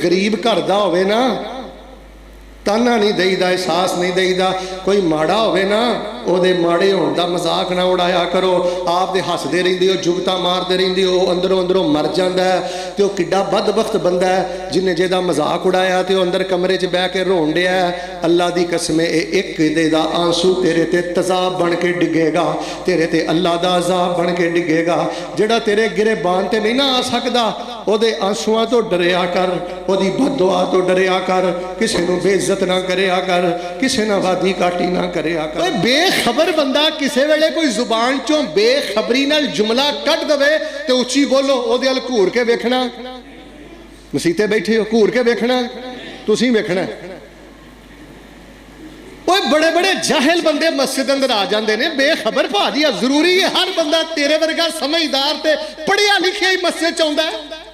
गरीब घर दा होवे ना ताना नहीं देईदा, एहसास नहीं देईदा। कोई माड़ा होवे ना ओदे माड़े होण दा मजाक ना उड़ाया करो। आप दे हसदे रहिंदे हो, जुगता मारदे रहिंदे हो, अंदरों अंदरों मर जांदा है ते ओह किड्डा बदबख्त बंदा है जिन्हें जेदा मजाक उड़ाया ते ओह अंदर कमरे च बह के रोण डिया है। अल्लाह दी कसम एक दे दा आंसू तेरे ते तज़ाब बन के डिगेगा, तेरे ते अल्लाह दा अज़ाब बन के डिगेगा। जेड़ा तेरे गिरेबान ते नहीं ना आ सकदा ओदे आंसुआं तो डरिया कर, ओदी बददुआ तो डरिया कर, किसी नूं बेइज्जत ना करिया कर, किसी नाल वादी काटी ना करिया कर। बेखबर बंदा किसी वेले कोई जुबान चों बेखबरी नाल जुमला कट दवे ते उच्ची बोलो, ओदे अल घूर के वेखना। मसीते बैठे हो, घूर के वेखना, तुसीं वेखना। ओए बड़े बड़े जाहिल बंदे मस्जिद अंदर आ जाते हैं बेखबर। भाजी जरूरी है हर बंदा तेरे वर्गा समझदार ते पढ़िया लिखिया ही मस्जिद च आउंदा है।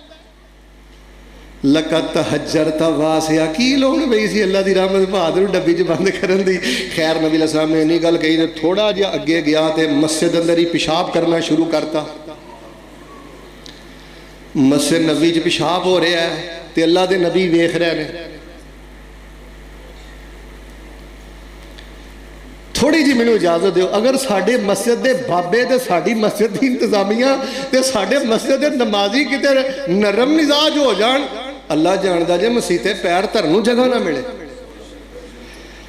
लकत हजरता वासिया की लोड़ पई सी अल्लाह दी रहमत बहादुर डब्बी च बंद करन दी। खैर नबी अलैहिस्सलाम ने इन्नी गल कही, थोड़ा जिहा अगे गया तो मस्जिद अंदर ही पेशाब करना शुरू करता। मस्जिद नबी च पेशाब हो रहा है तो अल्लाह के नबी वेख रहे हैं। थोड़ी जी मैनू इजाजत दो, अगर साडे मस्जिद के बाबे तो साडी मस्जिद की इंतजामिया तो साडे मस्जिद के नमाजी किते नरम मिजाज हो जान, अल्लाह जानदा जे मसीते पैर धरन नूं जगह ना मिले।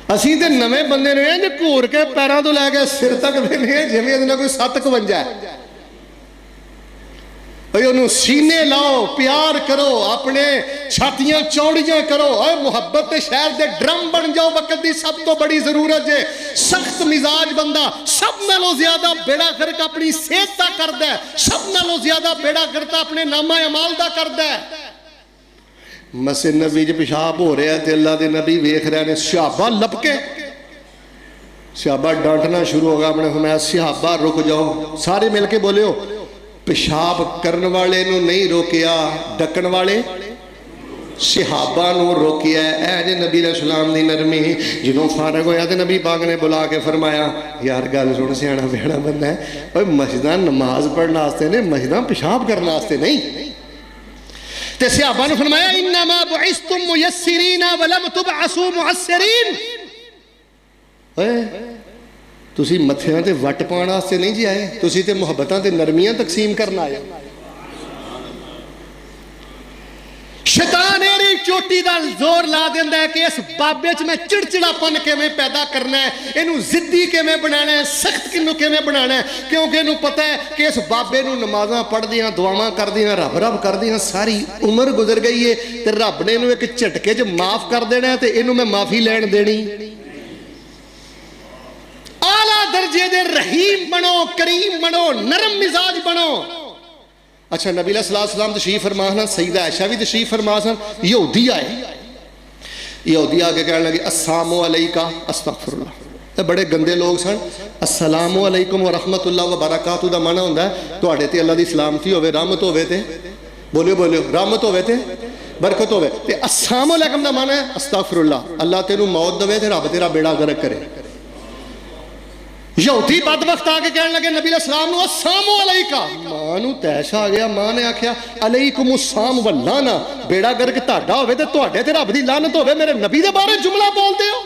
असीं ते नवें बंदे ने इंज घूर के पैरों तो लैके सिर तक वेखने जिवें इहदे नाल कोई 751 है। उन्होंने सीने लाओ, प्यार करो, अपने छातियां चौड़ियां करो, मुहब्बत के शहर के ड्रम बन जाओ। वक्त की सब तो बड़ी जरूरत है। सख्त मिजाज बंदा सब नालों ज्यादा बेड़ा गर्क अपनी सेहत का करता है, सब नालों ज्यादा बेड़ा गर्क अपने नामा अमाल का करता है। मस्जिद नबी च पेशाब हो रहा है तो अल्लाह के नबी वेख रहे हैं। सहाबा लपके, सहाबा डांटना शुरू हो गया। अपने फरमाया सहाबा रुक जाओ। सारे मिल के बोले हो पेशाब करने वाले नूं नहीं रोकिया, डकन वाले सहाबा नूं रोकिया। ऐ जे नबी अलैहिस्सलाम दी नरमी। जदों फारग होया तो नबी पाक ने बुला के फरमाया यार गल सुन, सियाणा बेड़ा बंदा है, ओए मस्जिदां नमाज पढ़ने वास्ते ने, मस्जिदां पेशाब करने वास्ते नहीं। ते सहाबा ने फरमाया इन्नमा बुइस्तुम मुयस्सिरीना वलम तुबअसू मुअस्सिरीन। ओए तुसी मत्थियां ते वट पाउण वास्ते नहीं जी आए, तुसी ते मुहब्बतां ते नरमियां तकसीम करन आए। शैतान एरी चोटी दा जोर ला देंदा है कि इस बाबे च मैं चिड़चिड़ापन किवें पैदा करना है, इनू जिद्दी किवें बनाना है, सख्त किनू किवें बनाना है। क्योंकि इनू पता है कि इस बाबे नू नमाज़ां पढ़दियां, दुआवां करदियां, रब रब करदियां सारी उम्र गुजर गई है ते रब ने इनू एक झटके च माफ कर देना है ते इनू मैं माफी लैण देनी। आला दर्जे दे रहीम बनो, करीम बनो, नरम मिजाज बनो। अच्छा नबी अलैहिस्सलाम तशरीफ फरमा सन, सईदा आयशा भी तशरीफ फरमा सन। यहूदी आए, यहूदी आके कहने लगे अस्सलामु अलैका अस्तगफिरुल्लाह। ये बड़े गंदे लोग सन। अस्सलामु अलैकुम व रहमतुल्लाह व बरकातहू दा माना हुंदा है तुहाडे ते अल्लाह दी सलामती होवे, रहमत होवे ते बोलियो बोलियो रहमत होवे ते बरकत होवे। ते अस्सलामु अलैकुम दा माना है अस्तगफिरुल्लाह, अल्लाह तेनू मौत देवे ते रब तेरा बेड़ा गर्क करे। यहूदी बदबख्त आके कहने लगे नबी अलैहिस्सलाम नू अस्सलामु अलैका। मां नू तैश आ गया, मां ने आख्या अलैकुमुस्सलाम व लाना, बेड़ा गर्क तुहाडा होवे ते तुहाडे ते रब दी लानत होवे, मेरे नबी दे बारे जुमला बोलदे हो।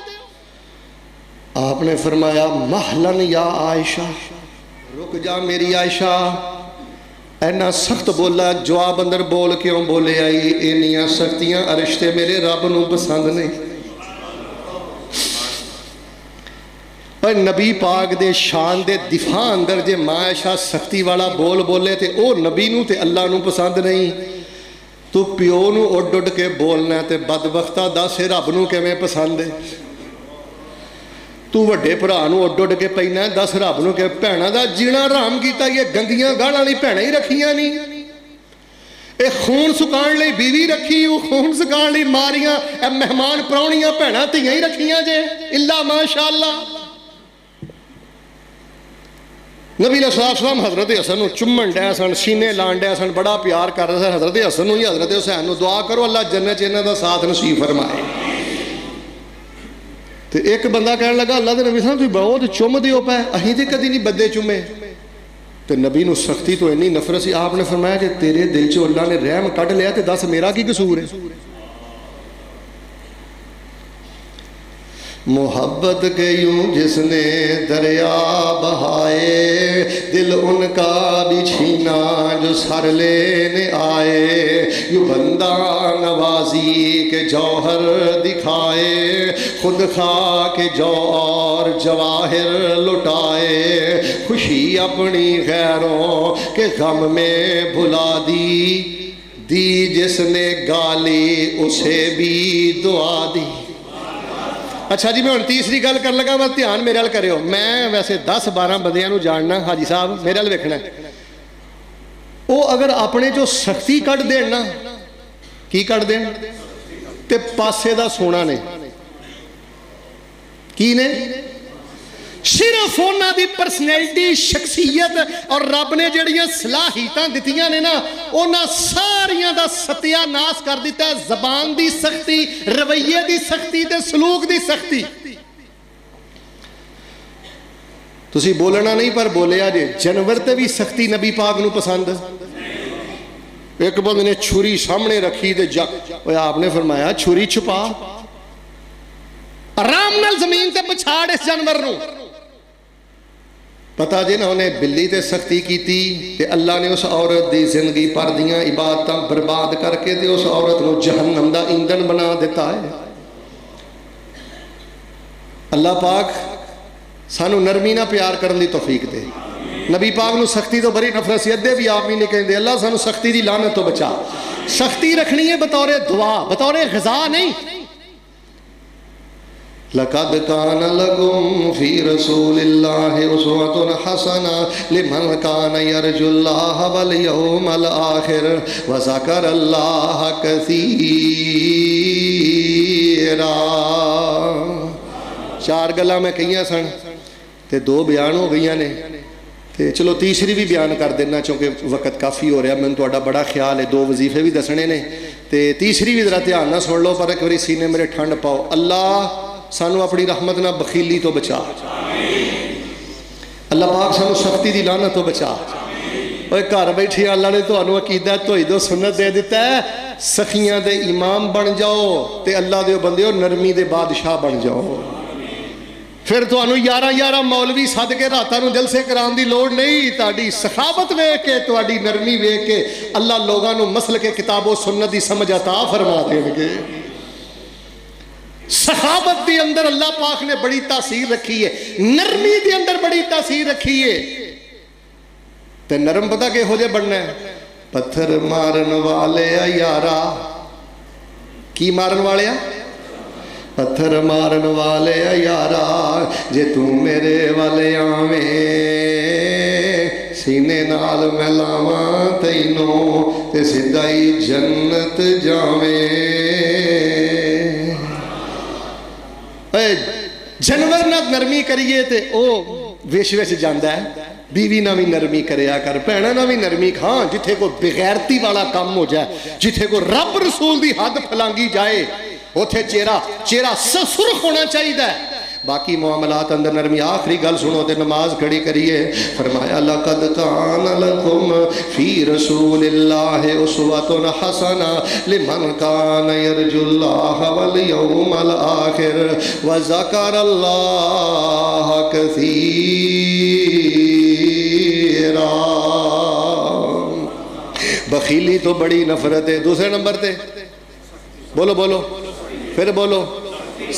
आपने फरमाया महलन या आयशा, रुक जा मेरी आयशा। इन्ना सख्त बोला, जवाब अंदर बोल क्यों बोले आई, इन्नियां सख्तियां अरश ते मेरे रब नू पसंद नहीं। पर नबी पाक दे शान दे दिफा अंदर जे मां आयशा सख्ती वाला बोल बोले तो वह नबी नू ते अल्लाह नू पसंद नहीं। तू प्यो नू उड उड के बोलना ते बदबख्ता दस रब नू किवें पसंद है। तू वड्डे भरा नू उड उड के पैना दस रब नू कि भैणां दा जीना हराम कीता। ये गंदियां गालां वाली भैणां ही रखियां नहीं, ये खून सुकाउण लई बीवी रखी, खून सुकाउण लई मारियां मेहमान परौणियां भैणां धीआं ही रखियां जे इल्ला माशाअल्लाह। नबी अलैहिस्सलाम हज़रत हसन चुम्मन डै सन, सीने लान डै सन, बड़ा प्यार कर रहे सन हज़रत हसन ही हज़रत हुसैन नूं। दुआ करो अल्लाह जन्नत च इन्हां दा साथ नसीब फरमाए। तो एक बंदा कहने लगा अल्लाह के नबी साहब तुसीं बहुत चुम्मदे हो पै, असीं ते कदी नहीं बदे चुमे। तो नबी नूं सख्ती तो इन्नी नफरत सी। आपने फरमाया कि तेरे दिल चो अल्लाह ने रहम कढ़ लिया तो दस मेरा की कसूर है। محبت کے یوں جس نے دریا بہائے، دل ان کا بھی چھینا جو سر لینے آئے، یوں بندہ نوازی کے جوہر دکھائے، خود خواہ کے جو اور جواہر لٹائے، خوشی اپنی غیروں کے غم میں بھلا دی جس نے گالی اسے بھی دعا دی۔ اچھا جی، میں ہن تیسری گل کر لگا، بس دھیان میرے ول کریو۔ میں ویسے 10-12 بندیاں نو جاننا، حاجی صاحب میرے ول ویکھنا، وہ اگر اپنے جو سختی کڈ دین نا، کی کڈ دین تے پاسے دا سونا نے، کی نے صرف انہاں دی پرسنالٹی، شخصیت اور رب نے جڑیاں صلاحیتاں دتیاں نے نا، انہاں ساریاں دا ستیہ ناس کر دیتا ہے۔ زبان دی سختی، رویے دی سختی تے سلوک دی سختی۔ تسی بولنا نہیں پر بولیا جے، جانور تے بھی سختی نبی پاک نو پسند۔ ایک بندے نے چھری سامنے رکھی تے آپ نے فرمایا چھری چھپا، آرام نال زمین تے پچھاڑ اس جانور نو۔ پتا جی نہ انہیں بلی تے سختی کی تھی تے اللہ نے اس عورت دی زندگی پر دیاں عبادتاں برباد کر کے تے اس عورت نو جہنم دا ایندھن بنا دیتا ہے۔ اللہ پاک سانو نرمی نہ پیار کرن دی توفیق دے۔ نبی پاک نو سختی تو بڑی نفرت سی، ادھے بھی آپ بھی نہیں کہندے اللہ سانو سختی دی لعنت تو بچا۔ سختی رکھنی ہے بطور دعا، بطور غذا نہیں۔ لَقَدْ كَانَ لَكُمْ فِي رَسُولِ اللَّهِ أُسْوَةٌ حَسَنَةٌ لِمَنْ كَانَ يَرْجُو اللَّهَ وَالْيَوْمَ الْآخِرَ وَذَكَرَ اللَّهَ كَثِيرًا۔ 4 گلاں میں کہیاں سن تے 2 بیان ہو گئیاں نے، تے چلو تیسری بھی بیان کر دینا چونکہ وقت کافی ہو رہا۔ میں تہاڈا بڑا خیال ہے، 2 وظیفے بھی دسنے نے تے تیسری بھی ذرا دھیان نہ سن لو، پر ایک باری سینے میرے ٹھنڈ پاؤ۔ اللہ سانو اپنی رحمت نہ بخیلی تو بچا، اللہ پاک سانو سختی دی لعنت تو بچا۔ اوے گھر بیٹھے اللہ نے تانوں عقیدہ توحید و سنت دے دیتا ہے، سخیاں دے امام بن جاؤ تے اللہ دے بندیو نرمی دے بادشاہ بن جاؤ۔ پھر تانوں 11 مولوی سد کے راتاں نو جلسے کران دی لوڑ نہیں، تہاڈی سخاوت ویکھ کے، تہاڈی نرمی ویکھ کے اللہ لوگاں نو مسلک کتاب و سنت دی سمجھ عطا فرما دین گے۔ سخاوت دی اندر اللہ پاک نے بڑی تاثیر رکھی ہے، نرمی دی اندر بڑی تاثیر رکھی ہے۔ تے نرم پتہ کہ ہو جے بننا ہے، پتھر مارن والے یارا، کی مارن والے پتھر مارن والے یارا، جے تو میرے والے آویں سینے نال میں لاواں تینوں تے سدھائی جنت جاویں۔ جانور نہ نرمی کریے تے او ویش جاندا ہے۔ بیوی نہ بھی نرمی کریا کر، بھیناں نہ بھی نرمی، ہاں جتھے کوئی بغیرتی والا کام ہو جائے، جتھے کوئی رب رسول دی حد پھلانگی جائے، اوتھے چہرہ سرخ ہونا چاہیے۔ باقی معاملات اندر نرمی۔ آخری گل سنو تے نماز کھڑی کریے۔ فرمایا لَقَدْ كَانَ لَكُمْ فِي رَسُولِ اللَّهِ أُسْوَةٌ حَسَنَةٌ لِمَنْ كَانَ يَرْجُو اللَّهَ وَالْيَوْمَ الْآخِرَ وَذَكَرَ اللَّهَ كَثِيرًا۔ بخیلی تو بڑی نفرت ہے۔ دوسرے نمبر تے بولو پھر بولو،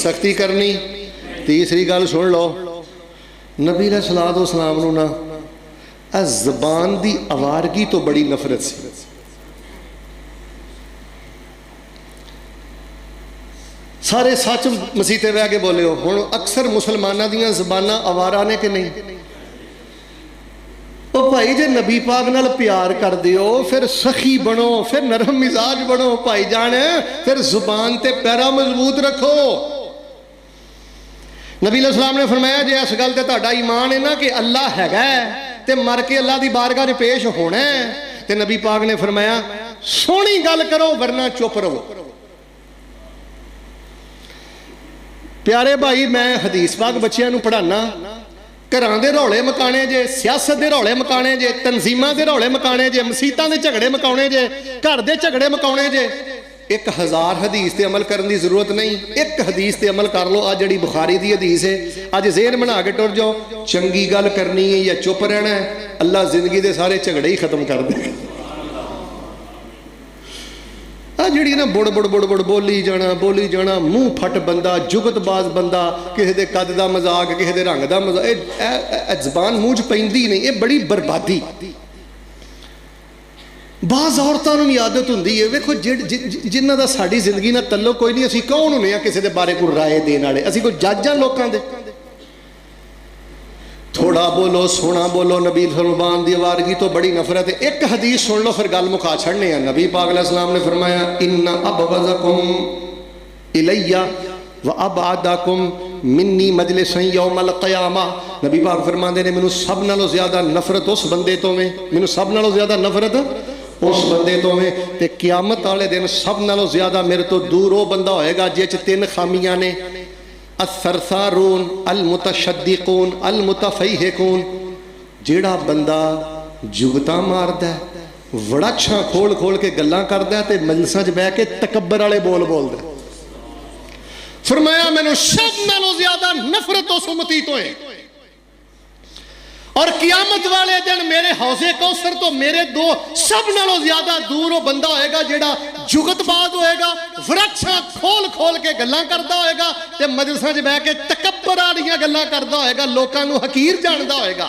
سختی کرنی۔ تیسری گل سن لو، نبی علیہ الصلوۃ والسلام نو نا زبان دی آوارگی تو بڑی نفرت سی۔ سارے سچ مسیتے بہ کے بولے ہو۔ ہن اکثر مسلماناں دیاں زباناں آوارہ نے کہ نہیں؟ او بھائی جے نبی پاک نال پیار کر دیو پھر سخی بنو، پھر نرم مزاج بنو بھائی جان، پھر زبان تے پیرا مضبوط رکھو۔ نبی علیہ السلام نے فرمایا جے اس گل تے تہاڈا ایمان ہے نا کہ اللہ ہے تے مر کے اللہ دی بارگاہ وچ پیش ہونا ہے، تے نبی پاک نے فرمایا سونی گل کرو ورنہ چپ رہو۔ پیارے بھائی میں حدیث پاک بچیاں نو پڑھانا، گھراں دے رولے مکانے جے، سیاست دے رولے مکانے جے، تنظیماں دے رولے مکانے جے، مسیتاں دے جھگڑے مکانے جے، گھر دے جھگڑے مکانے جے، 1000 हदीस ते अमल करने की जरूरत नहीं, एक हदीस ते अमल कर लो। आ जिहड़ी बुखारी दी हदीस है, अज ज़हन बना के टुर जाओ, चंगी गल करनी है या चुप रहना है, अल्लाह जिंदगी दे सारे झगड़े ही खत्म कर दे। आ जिहड़ी ना बुड़ बुड़ बुड़ बुड़ बोली जाना, मूँह फट बंदा, जुगतबाज बंदा, किसी दे कद दा मजाक, किसी दे रंग दा मजाक, जबान मूँह च पैंदी नहीं, ये बड़ी बर्बादी। बाज़ औरतां नूं भी आदत हुंदी है, वेखो जिन्हां दा साडी जिंदगी नाल तल्लुक कोई नहीं, असीं कौन हुंदे आ किसी दे बारे कोई राय देण वाले, असीं कोई जज आ लोकां दे। थोड़ा बोलो, सोना बोलो, नबी फरमान दी आवारगी तो बड़ी नफरत है। एक हदीस सुन लो फिर गल मुका छड़ने। नबी पाक अलैहिस्सलाम ने फरमाया, इन्ना अबग़ज़कुम इलैया व अबअदकुम मिन्नी मजलिसन यौमल क़यामा। नबी पाक फरमांदे ने, मैनू सब नालों ज़्यादा नफरत उस बंदे तो में, मैनू सब नालों ज़्यादा नफरत उस बंदे तो में, ते क़यामत वाले दिन सब नालों ज़्यादा मेरे तो दूर वो बंदा होएगा जिस 3 खामियां ने, असरसारून अल मुतशद्दिकून अल मुतफैहिकून। जेड़ा बंदा जुगता मारदा है, वड़ाछां खोल खोल के गल्लां करदा है, ते मजलिसां च बह के तकब्बर वाले बोल बोलदा। फरमाया मैनू सब नालों ज्यादा नफरत उस उम्मती तो है, और कियामत वाले दिन मेरे हौजे कौसर तो मेरे दो सब नालों ज्यादा दूर वो बंदा होएगा जेड़ा जुगतबाज होएगा, वृक्षां खोल खोल के गल्लां करदा होएगा, ते मजलिसां च बह के तकब्बर वालियां गल्लां करदा होएगा, लोकां नूं हकीर जानदा होएगा।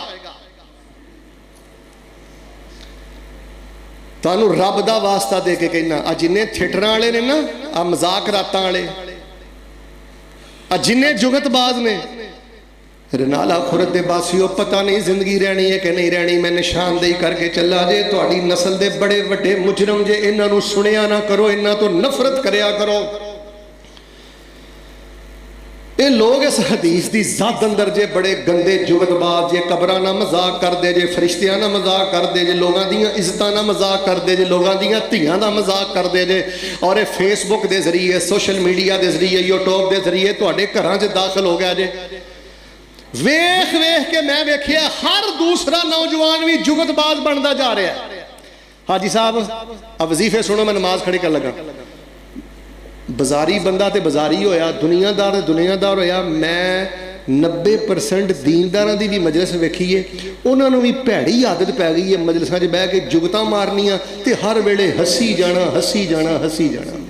तुहानूं रब दा वास्ता दे के कहना, आ जिन्ने थिएटरां वाले ने ना, आ मजाक रातां वाले, आ जिन्ने जुगतबाज ने, रनाला खुरद दे बासियों, पता नहीं जिंदगी रहनी है कि नहीं रहनी। मैं निशानदेही करके चला जे, तुहाडी नस्ल दे बड़े वड्डे मुजरम जे, इन्हां नूं सुनिया ना करो, इन्हां तो नफरत करया करो। ये लोग इस हदीस की जद अंदर जे बड़े गंदे जुगतबाज जे, कबरां ना मजाक करदे जे, फरिश्तियां ना मजाक करदे जे, लोगों दीयां इज्जतां ना मजाक करदे जे, लोगों दीयां धीआं दा मजाक करदे जे, और ये फेसबुक के जरिए, सोशल मीडिया के जरिए, यूट्यूब के जरिए तुहाडे घरां च दाखिल हो गया जे। वेख वेख के मैं वेखिया हर दूसरा नौजवान भी जुगतबाज बनता जा रहा है। हाजी साहब अब वजीफे सुनो, मैं नमाज खड़ी कर लगा। बाजारी बंदा तो बाजारी होया, दुनियादार दुनियादार होया। मैं 90% दीनदारां दी भी मजलिस वेखी है, उन्होंने भी भैड़ी आदत पै गई है मजलिसां च बह के जुगतां मारनियां ते हर वेले हसी जाना हसी जाना हसी जाना।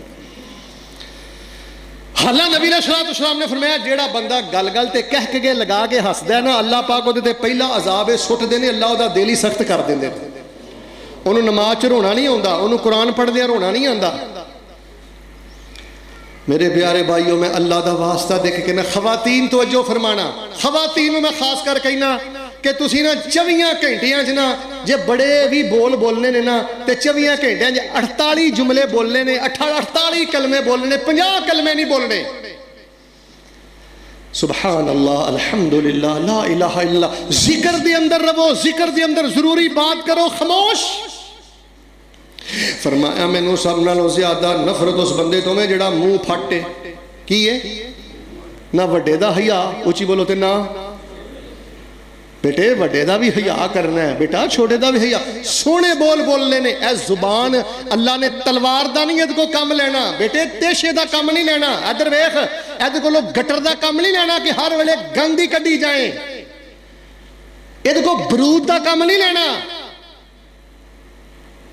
हालां नबी अलैहिस्सलाम ने फरमाया, जेड़ा बंदा गल गल ते कह के लगा के हसदा है ना, अल्लाह पाक उहदे ते पहला अजाब सुट देने, अल्लाह उहदा दिल ही सख्त कर देंदे। उहनूं नमाज च रोना नहीं आउंदा, उहनूं कुरान पढ़दे रोना नहीं आउंदा। मेरे प्यारे भाइयों, मैं अल्लाह दा वास्ता देख के ना, खवातीन तवज्जो फरमाना, खवातीन मैं खास कर कहना कि तुसी ना 24 घंटियां च ना जे बड़े भी बोल बोलने ने ना, ते 24 घंटियां च 48 जुमले बोलने ने, 48 कलमे बोलने ने, 50 कलमे नहीं बोलने। सुभान अल्लाह, अल्हम्दुलिल्लाह, ला इलाहा इल्लल्लाह। जिक्र दे अंदर रहो, जिक्र दे अंदर जरूरी बात करो, खामोश। फरमाया मैनू सब नालों ज्यादा नफरत उस बंदे तो मैं जेड़ा मुंह फटे की है ना, वड्डे दा हया, उची बोलो ते ना बेटे, वड्डे दा भी हया करना है बेटा, छोटे दा भी हया। सोने बोल बोलने ने, ऐ जुबान अल्लाह ने तलवार दा नहीं इहदे को काम लेना बेटे, तेशे दा काम नहीं लेना। इधर वेख, इहदे कोलों गटर दा काम नहीं लेना कि हर वेले गंदी कड्डी जाए, इहदे को बरूद दा काम नहीं लेना।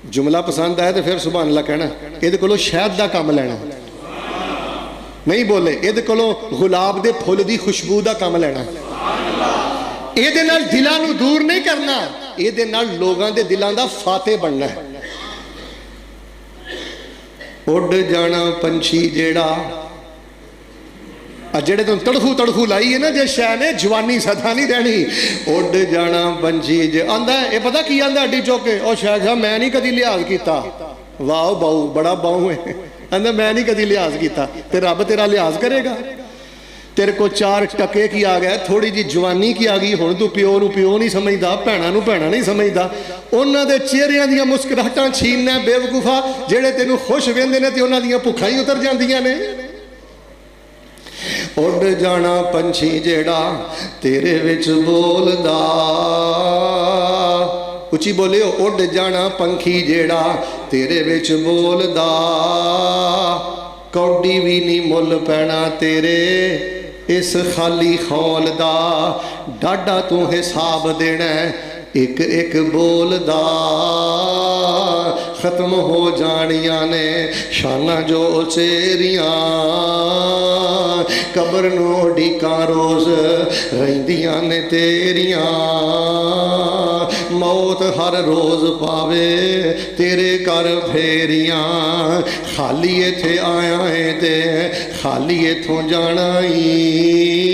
जुमला पसंद आया तो फिर सुभान अल्लाह कहना। इहदे कोलों शहद दा काम लेना, नहीं बोले, इहदे कोलों गुलाब दे फुल दी खुशबू दा काम लेना। इहदे नाल दिलां नूं दूर नहीं करना, इहदे नाल लोगां दे दिलां दा फाते बनना है। उड़ जाना पंछी जेड़ा, जेड़े तुम तड़फू तड़फू लाई है ना, जे शह ने जवानी सदा नहीं रहनी। उड़ जाना पंछी जे आंदा है, ये पता की आंदा अड्डी चौके, और शाह मैं नहीं कदी लिहाज किया, वाह बाऊ बड़ा बाऊ है, आंदा मैं नहीं कदी लिहाज किया, ते रब तेरा लिहाज करेगा। तेरे को 4 टके की आ गया, थोड़ी जी जवानी की आ गई, हुण तू प्यो नूं प्यो नहीं समझदा, भैणां नूं भैणां नहीं समझदा। उन्हां दे चेहरिਆਂ ਦੀਆਂ मुस्कुराहटां छीनना बेवकूफा, जेड़े तेनू खुश वेंदे ने ते उन्हां ਦੀਆਂ भुੱਖਾਂ ही उतर जांदियां ने। उड़ जाना पंछी जेड़ा तेरे विच बोलदा, اچھی بولے اڈ جانا پنکھی جیڑا تیرے وچ بولدا کوڈی بھی نہیں مل پینا تیرے اس خالی خول دا ڈاڈا تو حساب دینا ایک ایک بول دا ختم ہو جانیاں نے شانہ جو چیریاں قبر نو ڈیکاں روز رہندیاں نے تیریاں موت ہر روز پاوے تیرے کر پھیریاں خالی ایتھے آیا ہے تے خالی ایتھوں جانا ہی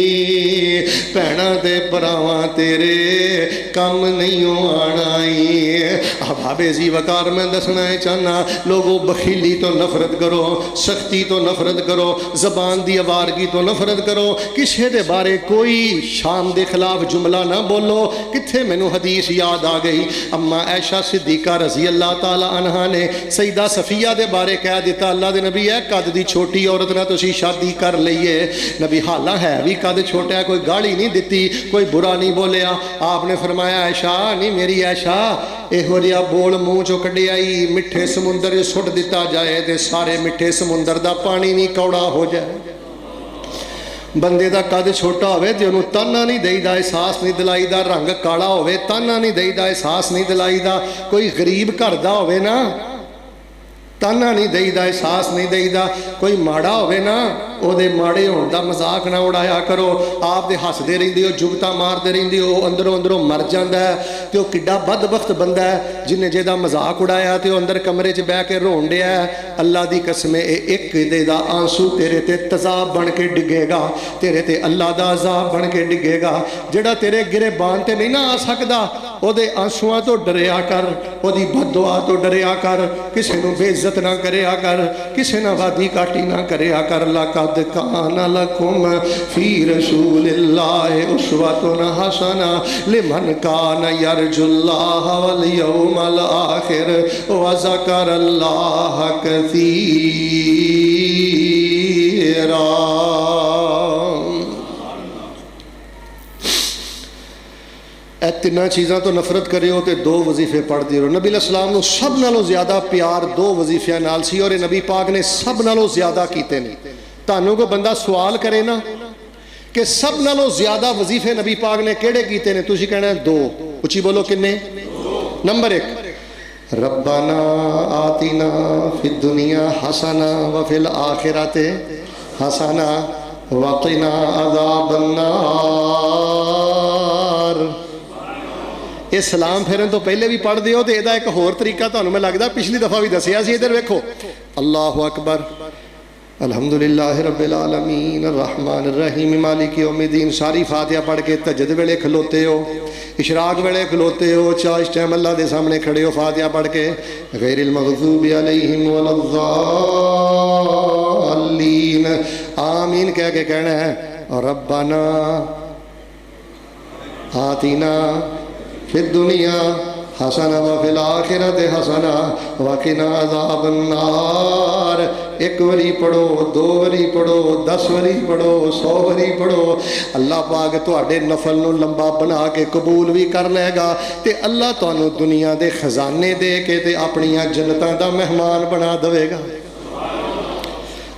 پینا تے پراواں تیرے کم نہیں آنا ہی احباب ذی وقار میں دسنا ہے چاہنا لوگوں بخیلی تو نفرت کرو سختی تو نفرت کرو زبان دی آوارگی تو نفرت کرو کسے دے بارے کوئی شام دے خلاف جملہ نہ بولو کتھے میں نو حدیث یاد آ گئی اما عائشہ صدیقہ رضی اللہ تعالی عنہ نے سیدہ صفیہ دے بارے کہہ دیتا اللہ دے نبی ہے قد دی چھوٹی عورت نہ تسی شادی کر لئیے نبی حالہ ہے بھی قد چھوٹا ہے کوئی گاڑی نہیں دیتی کوئی برا نہیں بولیا آپ نے فرمایا عائشہ نہیں میری عائشہ ایہو جیا بول منہ چو کڈی آئی مٹھے سمندر سٹ دیتا جائے تے سارے مٹھے سمندر دا پانی نہیں کوڑا ہو جائے بندے دا قد چھوٹا ہوئے تے انہوں تانا نہیں دئی دا احساس نہیں دلائی دا رنگ کالا ہوئے تانا نہیں دئی دا احساس نہیں دلائی دا کوئی غریب کردہ ہوئے نا تانا نہیں دئی دا احساس نہیں دئی دا کوئی ماڑا ہوئے نا او دے ماڑے ہون دا مذاق نہ اڑایا کرو آپ دے ہس دے رہی دیو جگتا مار دے رہی دیو اندروں مر جاندہ ہے تے او کڈا بدبخت بندہ ہے جنہیں جے دا مذاق اڑایا تے او اندر کمرے چ بہ کے رون ڈیا ہے اللہ دی قسم ایک دے دا آنسو تیرے تے تذاب بن کے ڈگے گا تیرے تے اللہ دا عذاب بن کے ڈگے گا جڑا تیرے گرے بان تے نہیں نہ آ سکدا او دے آنسواں تو ڈریا کر او دی بد دعا تو ڈریا کر کسے نو بے عزت نہ کریا کر کسے نہ وادی کاٹی نہ کریا کر لقد کان لکم فی رسول اللہ اسوۃ حسنہ لمن کان یرجو اللہ والیوم الآخر وذکر اللہ کثیرا اتنا چیزاں تو نفرت کرے ہو تے دو وظیفے پڑھ دی رہو نبی علیہ السلام نو سب نالوں زیادہ پیار دو وظیفے نال سی اور نبی پاک نے سب نالوں زیادہ کیتے نہیں تانوں کو بندہ سوال کرے نا کہ سب نالوں زیادہ وظیفے نبی پاک نے کیڑے کیتے نے تسی کہنا ہے دو اچھی بولو کنے نمبر ایک ربنا آتنا فی الدنیا حسنہ وفی الآخرۃ حسنہ وقنا عذاب النار یہ سلام پھیرن تو پہلے بھی پڑھ دیو تے ایدہ ایک ہور طریقہ تو انہوں میں لگتا پچھلی دفعہ بھی دسیا سی ادھر ویکھو اللہ اکبر الحمدللہ رب العالمین الرحمن الرحیم مالک یوم الدین ساری فاتحہ پڑھ کے تہجد ویلے کھلوتے ہو اشراق ویلے کھلوتے ہو چاہ اس ٹائم اللہ دے سامنے کھڑے ہو فاتحہ پڑھ کے غیر المغضوب علیہم ولا الضالین آمین کہہ کے کہنا ہے ربنا آتنا فی الدنیا حسنہ وفی الآخرۃ حسنہ وقنا عذاب النار ایک وری پڑھو دو وری پڑھو 10 وری پڑھو 100 وری پڑھو اللہ پاک تواڈے نفل نو لمبا بنا کے قبول بھی کر لے گا تے اللہ تانوں دنیا دے خزانے دے کے تے اپنیاں جنتاں دا مہمان بنا دے گا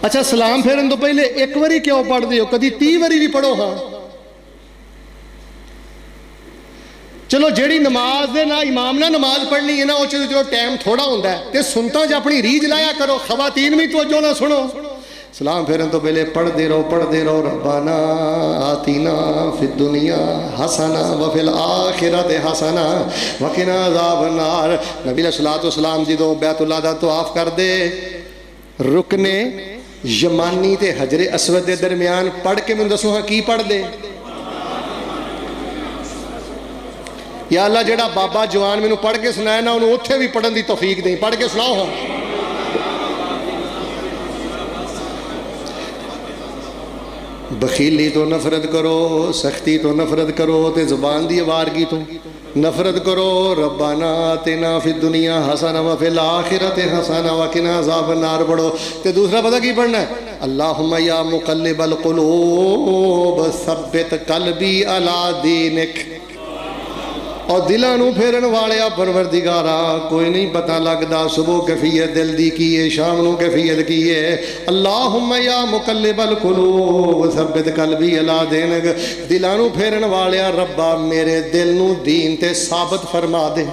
اچھا سلام پھیرن تو پہلے ایک وری کیوں پڑھ دیو کدی 30 وری بھی پڑھو ہاں چلو جیڑی نماز دے نا امام نہ نماز پڑھنی ہے نا وہ جو ٹائم تھوڑا ہوندہ ہے تے سنتا جا اپنی ریج لایا کرو خواتین بھی توجہ نہ سنو سلام پھیرن تو پہلے پڑھ دے رہو ربنا آتینا فی الدنیا حسنہ وفی الآخرۃ حسنہ وقنا عذاب النار نبی علیہ السلام جی دو بیت اللہ دا طواف کر دے رکنے یمانی تے حجر اسود دے درمیان پڑھ کے میں دسو ہاں کی پڑھ دے یا اللہ جڑا بابا جوان میں نو پڑھ کے سنائے نا انہوں اتھے بھی پڑھن دی توفیق دیں پڑھ کے سناؤ ہاں بخیلی تو نفرت کرو سختی تو نفرت کرو تے زبان دی آوارگی تو نفرت کرو ربنا آتنا فی الدنیا حسنہ وفی الآخرۃ حسنہ وقنا عذاب النار پڑھو تے دوسرا پتہ کی پڑھنا ہے اللہم یا مقلب القلوب ثبت قلبی علی دینک और दिलों नूं फेरन वालिया परवरदिगारा कोई नहीं पता लगदा सुबह कैफियत दिल दी की है, शाम नूं कैफियत की है। अल्लाहुम्मा या मुकल्लिबल कुलूब सब्बित कल्बी अला दीनिक। दिलों नूं फेरन वालिया रब्बा मेरे दिल नूं दीन ते साबित फरमा दे।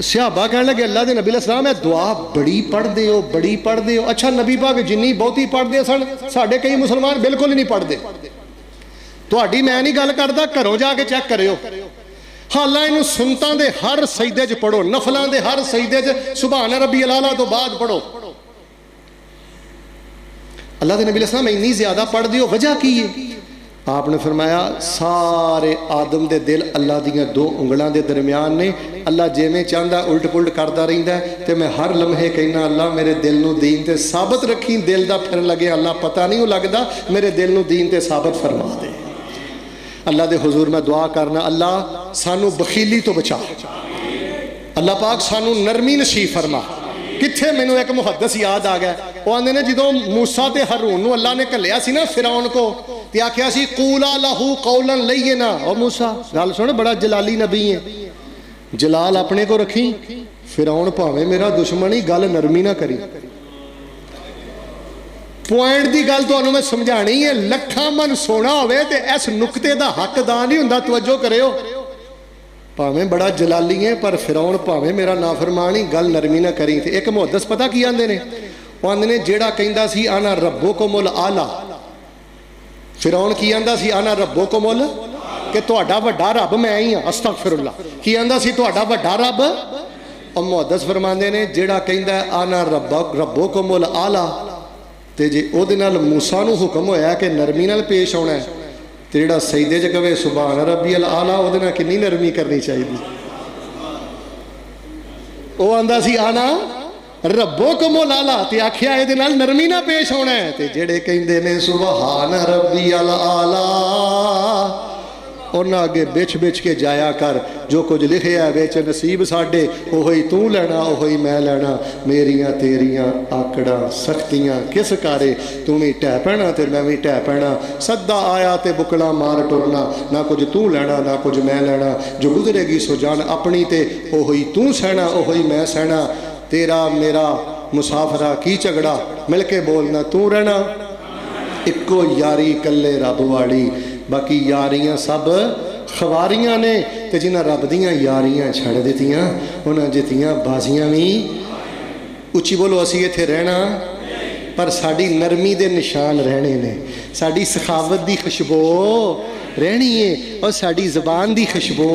सहाबा कहने लगे अल्लाह के नबी सलाम है दुआ बड़ी पढ़ते हो, बड़ी पढ़ते हो। अच्छा नबी पाक जिन्नी बहुती पढ़ते सन साढ़े कई मुसलमान बिल्कुल ही नहीं पढ़ते। तुहाडी मैं नहीं गल करदा, घरों जाके चेक करियो। हालां इनू सुन्नतां दे हर सजदे च पढ़ो, नफलां दे हर सजदे च सुभान रब्बी आला तो बाद पढ़ो। अल्लाह के नबी सलाम इन्नी ज्यादा पढ़ते हो, वजह की है? आपने फरमाया सारे आदम दे दिल अल्लाह दियां दो उंगलों के दरम्यान ने। अल्लाह जिवें चाहता उल्ट पुलट करता रहिंदा है ते मैं हर लम्हे कहना अल्लाह मेरे दिल नूं दीन ते साबित रखी। दिल दा फिर लगे अल्लाह पता नहीं लगता, मेरे दिल नूं दीन ते साबित फरमा दे। अल्लाह दे हुजूर मैं दुआ करना अल्लाह सानू बखीली तो बचा, अल्लाह पाक सानू नरमी नसीब फरमा। कित्थे मैनू एक मुहद्दस याद आ गया, वो आंदे ने जदों मूसा ते हारून नूं अल्लाह ने घल्लिया सी ना फिरौन को ते आख्या सी कूला लहू कौलन लय्यिना। ओ मूसा गल सुन, बड़ा जलाली नबी है, जलाल अपने को रखी। फिरौन भावें मेरा दुश्मन ही गल नरमी ना करी। पॉइंट की गल तुहानू मैं समझानी है, लखा मन सोना होवे ते इस नुकते दा हकदार नहीं हुंदा। तवज्जो करियो, भावें बड़ा जलाली है पर फिरौन भावें मेरा नाफरमान ही गल नरमी ना करी। ते एक मुहद्दस पता की आंदे ने, वो आंदे ने जेड़ा कहंदा सी आना रब्बुकुमुल आला, फिरौन की आंदा सी आना रब्बुकुमुल कि तुहाडा वड्डा रब मैं ही हां, अस्तगफिरुल्लाह। की आंदा सी तुहाडा वड्डा रब। और मुहद्दस फरमांदे ने जेड़ा कहंदा आना रब्बुकुमुल आला ते जे उहदे नाल मूसा नूं हुक्म होया कि नरमी नाल पेश आउणा है, ते जेड़ा सजदे च कहे सुभान रब्बियल आला उहदे नाल किन्नी नरमी करनी चाहिए। वो आंदा सी आना रब्बुकुमुल आला ते आख्या इहदे नाल नरमी ना पेश होना है। ते जेड़े कहंदे ने सुभान रब्बियल आला उन्हां अगे बिछ बिछ के जाया कर, जो कुछ लिखिया विच नसीब साडे ओही तू लैना ओही मैं लैना। मेरियां तेरियां आकड़ां सख्तियां किस कारे, तू भी ढह पैना ते मैं भी ढह पैना। सदा आया ते बुकला मार टुरना, ना कुछ तू लैना ना कुछ मैं लैना। जो गुजरेगी सो जान अपनी ते ओही तू सहना ओही मैं सहना। तेरा मेरा मुसाफरा की झगड़ा मिल के बोलना तू रहना। इक्को यारी कल्ले रब वाली, बाकी यारियां सब खवारियां ने। ते जिन्हां रब दियां यारियां छड़ दित्तियां उन्हां जित्तियां बाजियां भी। उच्ची बोलो असीं इत्थे रहना पर साड़ी नरमी दे निशान रहने ने, साड़ी सखावत दी खुशबू रहनी है और साड़ी ज़बान दी खुशबू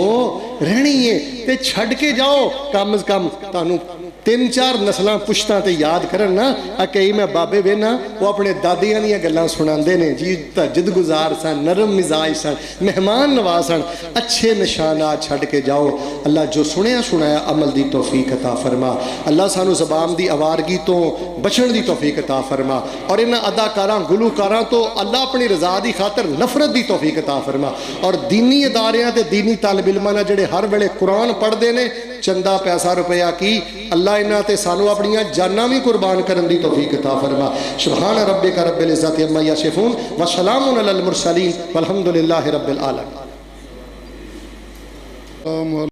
रहनी है। ते छड़ के जाओ कम अज़ कम तुहानूं 3-4 नस्लां पुश्तां ते याद करन ना। कई मैं बाबे वेना वो अपने दादियां दीयां गल्लां सुणांदे ने जी, तहज्जुद गुजार सन, नरम मिजाज सन, मेहमान नवाज सन। अच्छे निशानात छड़ के जाओ। अल्लाह जो सुनिया सुनाया अमल दी तौफीक अता फरमा। अल्लाह सानू ज़बान दी आवारगी तो बचण दी तौफीक अता फरमा। और इन्हां अदाकारां गुलूकारां तो अल्लाह अपनी रज़ा दी खातर नफरत दी तौफीक अता फरमा। और दीनी अदारियां ते दीनी तालिब इल्मां ने जेड़े हर वेले कुरान पढ़दे ने, चंदा पैसा रुपया की अल्लाह इन्हां ते सानू अपनियां जानां भी कुर्बान करन दी तौफीक अता फरमा। सुभान रब्बिका रब्बिल इज्जति अम्मा यसिफून व सलामुन अलल मुरसलीन वल्हम्दुलिल्लाहि रब्बिल आलमीन।